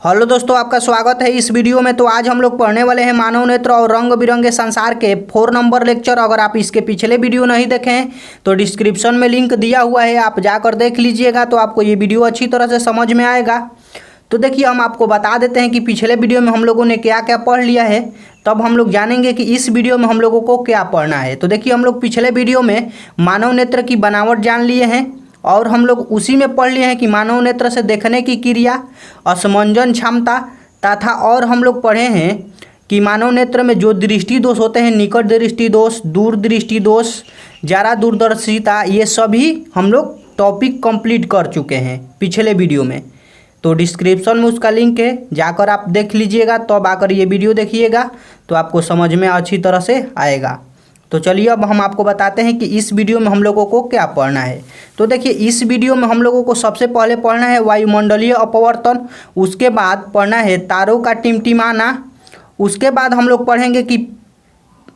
Hello दोस्तों, आपका स्वागत है इस वीडियो में। तो आज हम लोग पढ़ने वाले हैं मानव नेत्र और रंग बिरंगे संसार के 4 नंबर लेक्चर। अगर आप इसके पिछले वीडियो नहीं देखे हैं तो डिस्क्रिप्शन में लिंक दिया हुआ है, आप जाकर देख लीजिएगा तो आपको ये वीडियो अच्छी तरह से समझ में आएगा। तो देखिए, हम आपको बता देते हैं कि पिछले वीडियो में हम लोगों ने क्या क्या पढ़ लिया है, तब हम लोग जानेंगे कि इस वीडियो में हम लोगों को क्या पढ़ना है। तो देखिए, हम लोग पिछले वीडियो में मानव नेत्र की बनावट जान लिए हैं और हम लोग उसी में पढ़ लिए हैं कि मानव नेत्र से देखने की क्रिया, असमंजन क्षमता तथा और हम लोग पढ़े हैं कि मानव नेत्र में जो दृष्टि दोष होते हैं, निकट दृष्टि दोष, दूर दृष्टि दोष, ज़्यादा दूरदर्शिता, ये सभी हम लोग टॉपिक कंप्लीट कर चुके हैं पिछले वीडियो में। तो डिस्क्रिप्शन में उसका लिंक है, जाकर आप देख लीजिएगा, तब आकर ये वीडियो देखिएगा तो आपको समझ में अच्छी तरह से आएगा। तो चलिए अब हम आपको बताते हैं कि इस वीडियो में हम लोगों को क्या पढ़ना है। तो देखिए, इस वीडियो में हम लोगों को सबसे पहले पढ़ना है वायुमंडलीय अपवर्तन, उसके बाद पढ़ना है तारों का टिमटिमाना, उसके बाद हम लोग पढ़ेंगे कि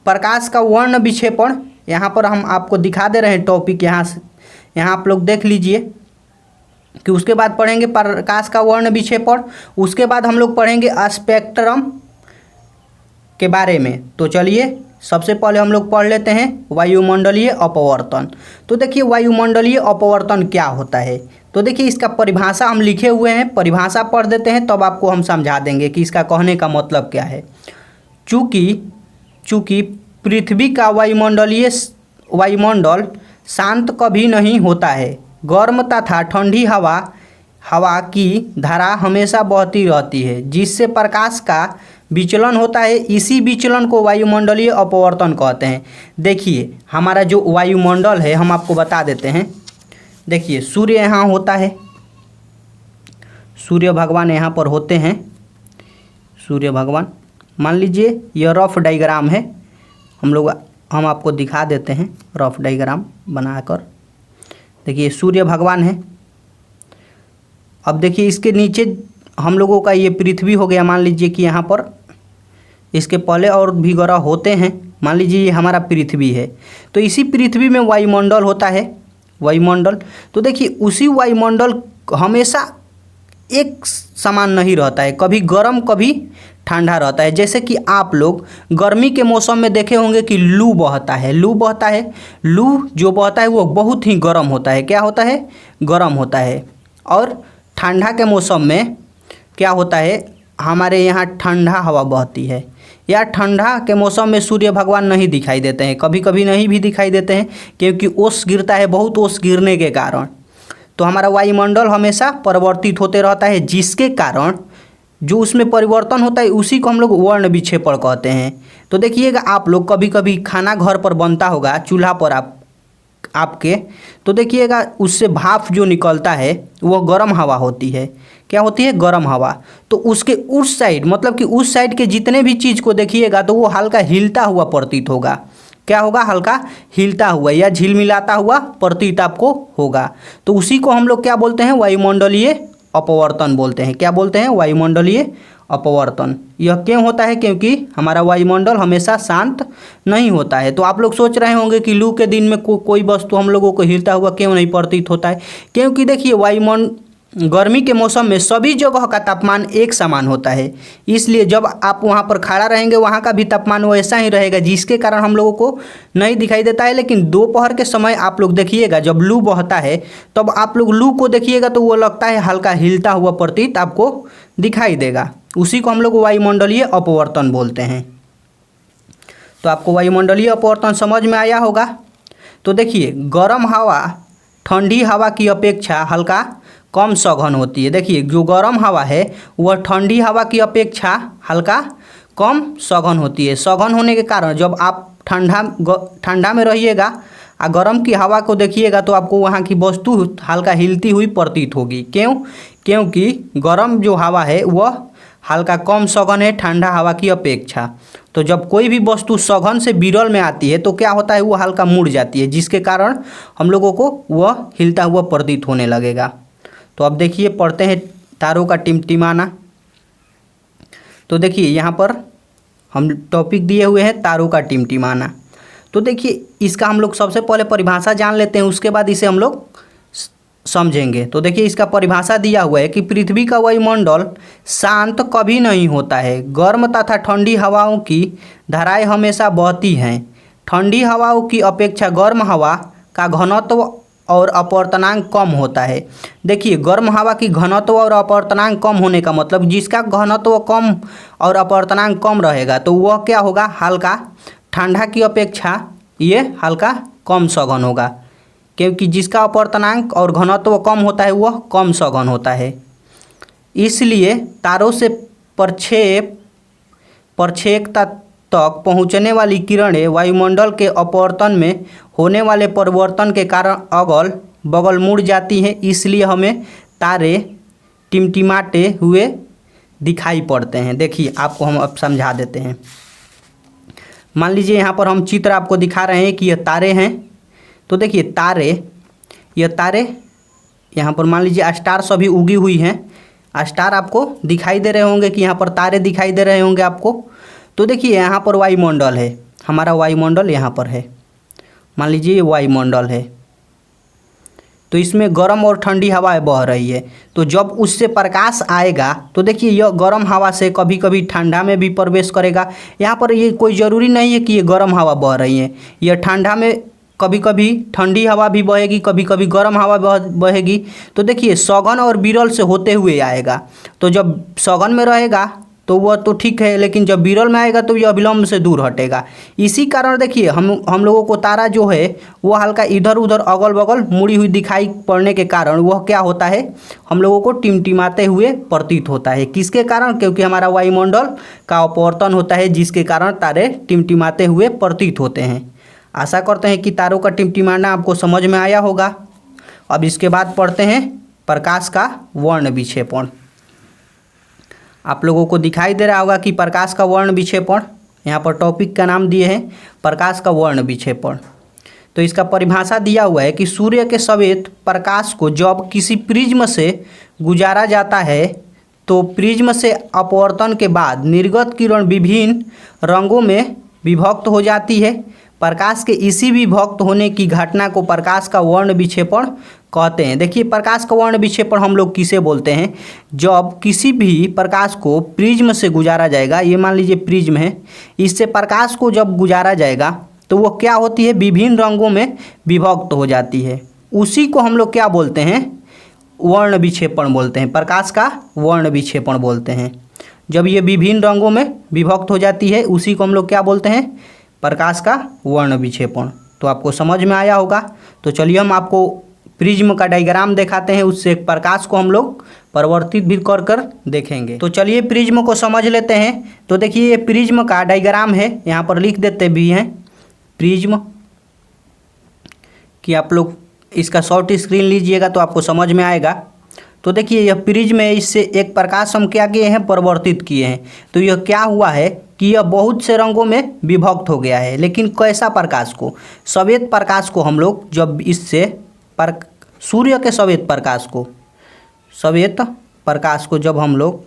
प्रकाश का वर्ण विक्षेपण। यहाँ पर हम आपको दिखा दे रहे हैं टॉपिक, यहाँ आप लोग देख लीजिए कि उसके बाद पढ़ेंगे प्रकाश का वर्ण विक्षेपण, उसके बाद हम लोग पढ़ेंगे स्पेक्ट्रम के बारे में। तो चलिए सबसे पहले हम लोग पढ़ लेते हैं वायुमंडलीय अपवर्तन। तो देखिए, वायुमंडलीय अपवर्तन क्या होता है। तो देखिए, इसका परिभाषा हम लिखे हुए हैं, परिभाषा पढ़ देते हैं तब आपको हम समझा देंगे कि इसका कहने का मतलब क्या है। चूँकि पृथ्वी का वायुमंडल शांत कभी नहीं होता है, गर्म तथा ठंडी हवा की धारा हमेशा बहती रहती है, जिससे प्रकाश का विचलन होता है। इसी विचलन को वायुमंडलीय अपवर्तन कहते हैं। देखिए, हमारा जो वायुमंडल है हम आपको बता देते हैं। देखिए, सूर्य यहाँ होता है, सूर्य भगवान यहाँ पर होते हैं, सूर्य भगवान। मान लीजिए यह रफ डायग्राम है, हम आपको दिखा देते हैं रफ डायग्राम बनाकर। देखिए, सूर्य भगवान है। अब देखिए, इसके नीचे हम लोगों का ये पृथ्वी हो गया। मान लीजिए कि यहाँ पर इसके पहले और भी ग्रह होते हैं, मान लीजिए ये हमारा पृथ्वी है। तो इसी पृथ्वी में वायुमंडल होता है, वायुमंडल। तो देखिए, उसी वायुमंडल हमेशा एक समान नहीं रहता है, कभी गर्म कभी ठंडा रहता है। जैसे कि आप लोग गर्मी के मौसम में देखे होंगे कि लू बहता है, लू जो बहता है वो बहुत ही गर्म होता है। क्या होता है? गर्म होता है। और ठंडा के मौसम में क्या होता है, हमारे यहाँ ठंडा हवा बहती है। या ठंडा के मौसम में सूर्य भगवान नहीं दिखाई देते हैं, कभी कभी नहीं भी दिखाई देते हैं, क्योंकि ओस गिरता है, बहुत ओस गिरने के कारण। तो हमारा वायुमंडल हमेशा परिवर्तित होते रहता है, जिसके कारण जो उसमें परिवर्तन होता है उसी को हम लोग वर्ण विक्षेपण कहते हैं। तो देखिएगा, आप लोग कभी कभी खाना घर पर बनता होगा, चूल्हा पर आपके, तो देखिएगा उससे भाप जो निकलता है वह गर्म हवा होती है। क्या होती है? गर्म हवा। तो उसके उस साइड, मतलब कि उस साइड के जितने भी चीज़ को देखिएगा तो वो हल्का हिलता हुआ प्रतीत होगा। क्या होगा? हल्का हिलता हुआ या झिलमिलाता हुआ प्रतीत आपको होगा। तो उसी को हम लोग क्या बोलते हैं? वायुमंडलीय अपवर्तन बोलते हैं। क्या बोलते हैं? वायुमंडलीय अपवर्तन। यह क्यों होता है? क्योंकि हमारा वायुमंडल हमेशा शांत नहीं होता है। तो आप लोग सोच रहे होंगे कि लू के दिन में कोई वस्तु हम लोगों को हिलता हुआ क्यों नहीं प्रतीत होता है। क्योंकि देखिए, गर्मी के मौसम में सभी जगह का तापमान एक समान होता है, इसलिए जब आप वहाँ पर खड़ा रहेंगे वहाँ का भी तापमान वैसा ही रहेगा, जिसके कारण हम लोगों को नहीं दिखाई देता है। लेकिन दोपहर के समय आप लोग देखिएगा, जब लू बहता है तब आप लोग लू को देखिएगा तो वो लगता है हल्का हिलता हुआ प्रतीत आपको दिखाई देगा। उसी को हम लोग वायुमंडलीय अपवर्तन बोलते हैं। तो आपको वायुमंडलीय अपवर्तन समझ में आया होगा। तो देखिए, गर्म हवा ठंडी हवा की अपेक्षा हल्का कम सघन होती है। देखिए, जो गर्म हवा है वह ठंडी हवा की अपेक्षा हल्का कम सघन होती है। सघन होने के कारण जब आप ठंडा में रहिएगा और गर्म की हवा को देखिएगा तो आपको वहाँ की वस्तु हल्का हिलती हुई प्रतीत होगी। क्यों? क्योंकि गर्म जो हवा है वह हल्का कम सघन है ठंडा हवा की अपेक्षा। तो जब कोई भी वस्तु सघन से विरल में आती है तो क्या होता है? वो हल्का मुड़ जाती है, जिसके कारण हम लोगों को वह हिलता हुआ प्रतीत होने लगेगा। तो अब देखिए, पढ़ते हैं तारों का टिमटिमाना। तो देखिए, यहाँ पर हम टॉपिक दिए हुए हैं तारों का टिमटिमाना। तो देखिए, इसका हम लोग सबसे पहले परिभाषा जान लेते हैं, उसके बाद इसे हम लोग समझेंगे। तो देखिए इसका परिभाषा दिया हुआ है कि पृथ्वी का वायुमंडल शांत कभी नहीं होता है। गर्म तथा ठंडी हवाओं की धाराएं हमेशा बहती हैं। ठंडी हवाओं की अपेक्षा गर्म हवा का घनत्व और अपवर्तनांक कम होता है। देखिए गर्म हवा की घनत्व और अपवर्तनांक कम होने का मतलब जिसका घनत्व कम और अपवर्तनांक कम रहेगा तो वह क्या होगा, हल्का। ठंडा की अपेक्षा ये हल्का कम सघन होगा, क्योंकि जिसका अपवर्तनांक और घनत्व कम होता है वह कम सघन होता है। इसलिए तारों से प्रक्षेपता तक पहुंचने वाली किरणें वायुमंडल के अपवर्तन में होने वाले परिवर्तन के कारण अगल बगल मुड़ जाती हैं। इसलिए हमें तारे टिमटिमाते हुए दिखाई पड़ते हैं। देखिए आपको हम अब समझा देते हैं। मान लीजिए यहाँ पर हम चित्र आपको दिखा रहे हैं कि यह तारे हैं। तो देखिए यह तारे यहाँ पर मान लीजिए स्टार सभी उगी हुई हैं। स्टार आपको दिखाई दे रहे होंगे कि यहाँ पर तारे दिखाई दे रहे होंगे आपको। तो देखिए यहाँ पर वायुमंडल है, हमारा वायुमंडल यहाँ पर है। मान लीजिए ये वायुमंडल है, तो इसमें गर्म और ठंडी हवाएं बह रही है। तो जब उससे प्रकाश आएगा तो देखिए यह गर्म हवा से कभी कभी ठंडा में भी प्रवेश करेगा। यहाँ पर ये कोई ज़रूरी नहीं है कि ये गर्म हवा बह रही है, यह ठंडा में कभी कभी ठंडी हवा भी बहेगी, कभी कभी गर्म हवा बहेगी। तो देखिए सघन और विरल से होते हुए आएगा। तो जब सघन में रहेगा तो वह तो ठीक है, लेकिन जब विरल में आएगा तो यह विलंब से दूर हटेगा। इसी कारण देखिए हम लोगों को तारा जो है वह हल्का इधर उधर अगल बगल मुड़ी हुई दिखाई पड़ने के कारण वह क्या होता है, हम लोगों को टिमटिमाते हुए प्रतीत होता है। किसके कारण? क्योंकि हमारा वायुमंडल का अपवर्तन होता है, जिसके कारण तारे टिमटिमाते हुए प्रतीत होते हैं। आशा करते हैं कि तारों का टिमटिमाना आपको समझ में आया होगा। अब इसके बाद पढ़ते हैं प्रकाश का वर्ण विक्षेपण। आप लोगों को दिखाई दे रहा होगा कि प्रकाश का वर्ण विक्षेपण, यहाँ पर टॉपिक का नाम दिए हैं प्रकाश का वर्ण विक्षेपण। तो इसका परिभाषा दिया हुआ है कि सूर्य के श्वेत प्रकाश को जब किसी प्रिज्म से गुजारा जाता है तो प्रिज्म से अपवर्तन के बाद निर्गत किरण विभिन्न रंगों में विभक्त हो जाती है। प्रकाश के इसी विभक्त होने की घटना को प्रकाश का वर्ण विक्षेपण कहते हैं। देखिए प्रकाश का वर्ण विक्षेपण हम लोग किसे बोलते हैं? जब किसी भी प्रकाश को प्रिज्म से गुजारा जाएगा, ये मान लीजिए प्रिज्म है, इससे प्रकाश को जब गुजारा जाएगा तो वो क्या होती है, विभिन्न रंगों में विभक्त हो जाती है। उसी को हम लोग क्या बोलते हैं? वर्ण विक्षेपण बोलते हैं। प्रकाश का वर्ण विक्षेपण बोलते हैं। जब ये विभिन्न रंगों में विभक्त हो जाती है उसी को हम लोग क्या बोलते हैं? प्रकाश का वर्ण विक्षेपण। तो आपको समझ में आया होगा। तो चलिए हम आपको प्रिज्म का डायग्राम दिखाते हैं, उससे प्रकाश को हम लोग परिवर्तित भी कर देखेंगे। तो चलिए प्रिज्म को समझ लेते हैं। तो देखिए ये प्रिज्म का डायग्राम है, यहाँ पर लिख देते भी हैं प्रिज्म, कि आप लोग इसका शॉर्ट स्क्रीन लीजिएगा तो आपको समझ में आएगा। तो देखिए यह प्रिज्म है, इससे एक प्रकाश हम क्या किए हैं, परिवर्तित किए हैं। तो यह क्या हुआ है कि यह बहुत से रंगों में विभक्त हो गया है। लेकिन कैसा प्रकाश को? श्वेत प्रकाश को हम लोग जब इससे सूर्य के श्वेत प्रकाश को जब हम लोग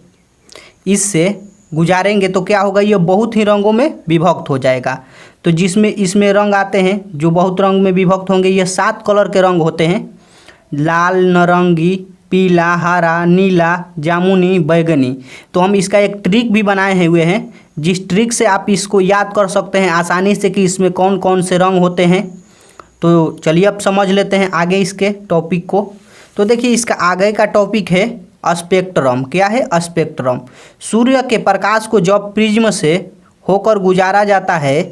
इससे गुजारेंगे तो क्या होगा, यह बहुत ही रंगों में विभक्त हो जाएगा। तो जिसमें इसमें रंग आते हैं जो बहुत रंग में विभक्त होंगे, यह 7 कलर के रंग होते हैं, लाल, नारंगी, पीला, हरा, नीला, जामुनी, बैगनी। तो हम इसका एक ट्रिक भी बनाए हुए हैं, जिस ट्रिक से आप इसको याद कर सकते हैं आसानी से कि इसमें कौन कौन से रंग होते हैं। तो चलिए अब समझ लेते हैं आगे इसके टॉपिक को। तो देखिए इसका आगे का टॉपिक है स्पेक्ट्रम। क्या है? स्पेक्ट्रम। सूर्य के प्रकाश को जब प्रिज्म से होकर गुजारा जाता है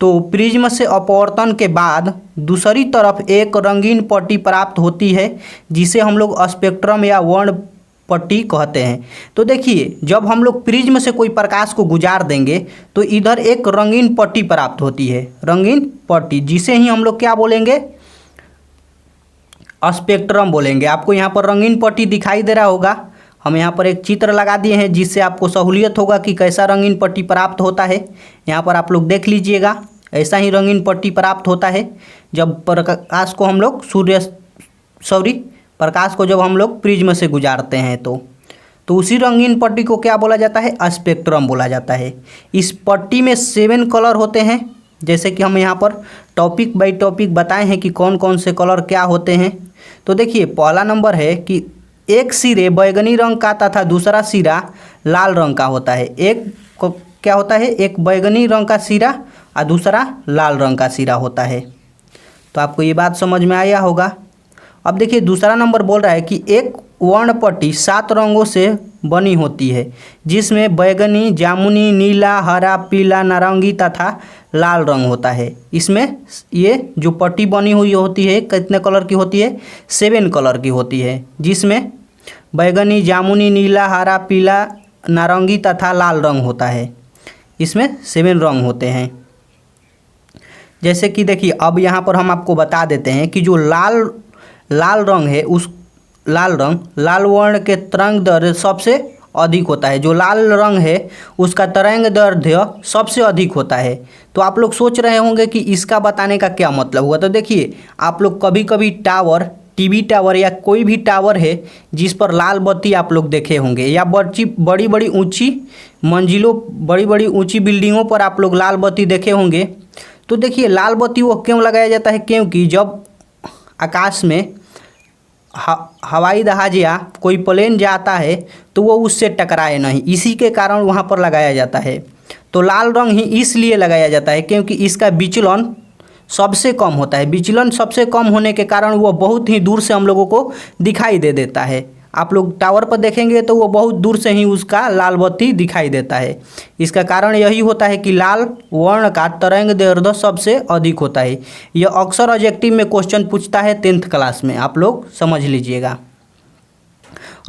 तो प्रिज्म से अपवर्तन के बाद दूसरी तरफ एक रंगीन पट्टी प्राप्त होती है, जिसे हम लोग स्पेक्ट्रम या वर्ण पट्टी कहते हैं। तो देखिए जब हम लोग प्रिज्म से कोई प्रकाश को गुजार देंगे तो इधर एक रंगीन पट्टी प्राप्त होती है, रंगीन पट्टी, जिसे ही हम लोग क्या बोलेंगे? स्पेक्ट्रम बोलेंगे। आपको यहाँ पर रंगीन पट्टी दिखाई दे रहा होगा। हम यहाँ पर एक चित्र लगा दिए हैं जिससे आपको सहूलियत होगा कि कैसा रंगीन पट्टी प्राप्त होता है। यहाँ पर आप लोग देख लीजिएगा, ऐसा ही रंगीन पट्टी प्राप्त होता है जब प्रकाश को हम लोग प्रकाश को जब हम लोग प्रिज्म से गुजारते हैं तो उसी रंगीन पट्टी को क्या बोला जाता है? स्पेक्ट्रम बोला जाता है। इस पट्टी में 7 कलर होते हैं, जैसे कि हम यहाँ पर टॉपिक बाय टॉपिक बताए हैं कि कौन कौन से कलर क्या होते हैं। तो देखिए पहला नंबर है कि एक सिरे बैगनी रंग का तथा दूसरा सिरा लाल रंग का होता है। एक को क्या होता है, एक बैगनी रंग का सिरा और दूसरा लाल रंग का सिरा होता है। तो आपको ये बात समझ में आया होगा। अब देखिए दूसरा नंबर बोल रहा है कि एक वर्णपट्टी 7 रंगों से बनी होती है जिसमें बैगनी, जामुनी, नीला, हरा, पीला, नारंगी तथा लाल रंग होता है। इसमें ये जो पट्टी बनी हुई होती है कितने कलर की होती है, 7 कलर की होती है, जिसमें बैगनी, जामुनी, नीला, हरा, पीला, नारंगी तथा लाल रंग होता है। इसमें 7 रंग होते हैं। जैसे कि देखिए अब यहाँ पर हम आपको बता देते हैं कि जो लाल रंग है, उस लाल वर्ण के तरंग दैर्ध्य सबसे अधिक होता है। जो लाल रंग है उसका तरंग दैर्ध्य सबसे अधिक होता है। तो आप लोग सोच रहे होंगे कि इसका बताने का क्या मतलब हुआ। तो देखिए आप लोग कभी कभी टावर, टीवी टावर या कोई भी टावर है जिस पर लाल बत्ती आप लोग देखे होंगे, या बड़ी बड़ी ऊंची मंजिलों, बड़ी बड़ी ऊंची बिल्डिंगों पर आप लोग लाल बत्ती देखे होंगे। तो देखिए लाल बत्ती वो क्यों लगाया जाता है, क्योंकि जब आकाश में हवाई जहाज या कोई प्लेन जाता है तो वो उससे टकराए नहीं, इसी के कारण वहाँ पर लगाया जाता है। तो लाल रंग ही इसलिए लगाया जाता है क्योंकि इसका विचलन सबसे कम होता है। विचलन सबसे कम होने के कारण वो बहुत ही दूर से हम लोगों को दिखाई दे देता है। आप लोग टावर पर देखेंगे तो वो बहुत दूर से ही उसका लाल बत्ती दिखाई देता है। इसका कारण यही होता है कि लाल वर्ण का तरंग दैर्ध्य सबसे अधिक होता है। यह अक्सर ऑब्जेक्टिव में क्वेश्चन पूछता है 10th क्लास में, आप लोग समझ लीजिएगा।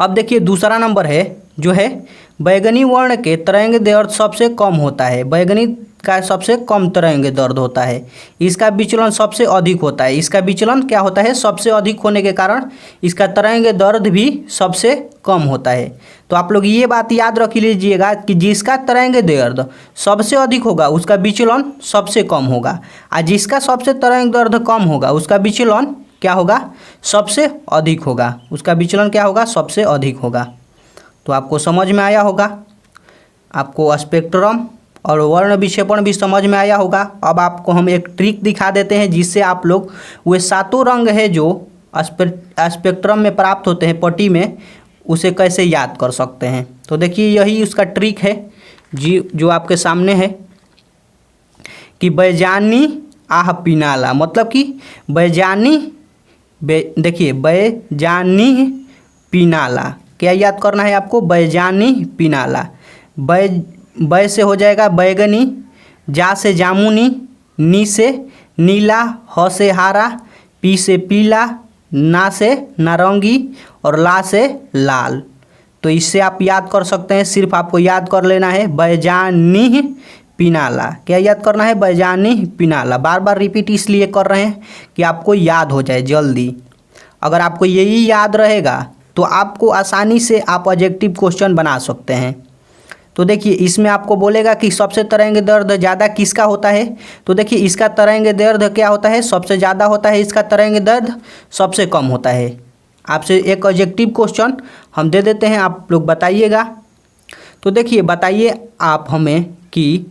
अब देखिए दूसरा नंबर है जो है बैगनी वर्ण के तरंग दैर्ध्य सबसे कम होता है। बैगनी का सबसे कम तरंग दैर्ध्य होता है, इसका विचलन सबसे अधिक होता है। इसका विचलन क्या होता है, सबसे अधिक होने के कारण इसका तरंग दैर्ध्य भी सबसे कम होता है। तो आप लोग ये बात याद रख लीजिएगा कि जिसका तरंग दैर्ध्य सबसे अधिक होगा उसका विचलन सबसे कम होगा, और जिसका सबसे तरंग दैर्ध्य कम होगा उसका विचलन क्या होगा, सबसे अधिक होगा। उसका विचलन क्या होगा, सबसे अधिक होगा। तो आपको समझ में आया होगा। आपको स्पेक्ट्रम और वर्ण विक्षेपण भी समझ में आया होगा। अब आपको हम एक ट्रिक दिखा देते हैं जिससे आप लोग वे 7 रंग है जो स्पेक्ट्रम में प्राप्त होते हैं पट्टी में, उसे कैसे याद कर सकते हैं। तो देखिए यही उसका ट्रिक है जी, जो आपके सामने है कि बैजानी आह पिनाला, मतलब कि देखिए बैजानी पिनाला, क्या याद करना है आपको, बैजानी पिनाला। बै से हो जाएगा बैगनी, जा से जामुनी, नी से नीला, ह से हारा, पी से पीला, ना से नारंगी और ला से लाल। तो इससे आप याद कर सकते हैं। सिर्फ आपको याद कर लेना है बैजानी पिनाला। क्या याद करना है, बैजानी पिनाला। बार बार रिपीट इसलिए कर रहे हैं कि आपको याद हो जाए जल्दी। अगर आपको यही याद रहेगा तो आपको आसानी से आप ऑब्जेक्टिव क्वेश्चन बना सकते हैं। तो देखिए इसमें आपको बोलेगा कि सबसे तरंग दैर्ध्य ज़्यादा किसका होता है। तो देखिए इसका तरंग दैर्ध्य क्या होता है, सबसे ज़्यादा होता है। इसका तरंग दैर्ध्य सबसे कम होता है। आपसे एक ऑब्जेक्टिव क्वेश्चन हम दे देते हैं, आप लोग बताइएगा। तो देखिए बताइए आप हमें कि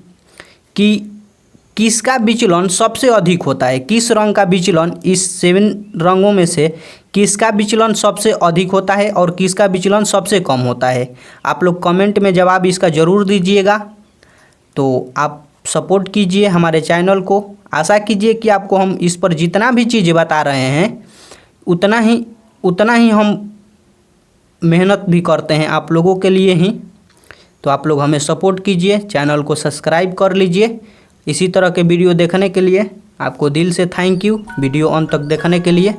किसका विचलन सबसे अधिक होता है। किस रंग का विचलन, इस 7 रंगों में से किसका विचलन सबसे अधिक होता है और किसका विचलन सबसे कम होता है। आप लोग कमेंट में जवाब इसका ज़रूर दीजिएगा। तो आप सपोर्ट कीजिए हमारे चैनल को। आशा कीजिए कि आपको हम इस पर जितना भी चीज़ बता रहे हैं उतना ही हम मेहनत भी करते हैं आप लोगों के लिए ही। तो आप लोग हमें सपोर्ट कीजिए, चैनल को सब्सक्राइब कर लीजिए। इसी तरह के वीडियो देखने के लिए आपको दिल से थैंक यू, वीडियो अंत तक देखने के लिए।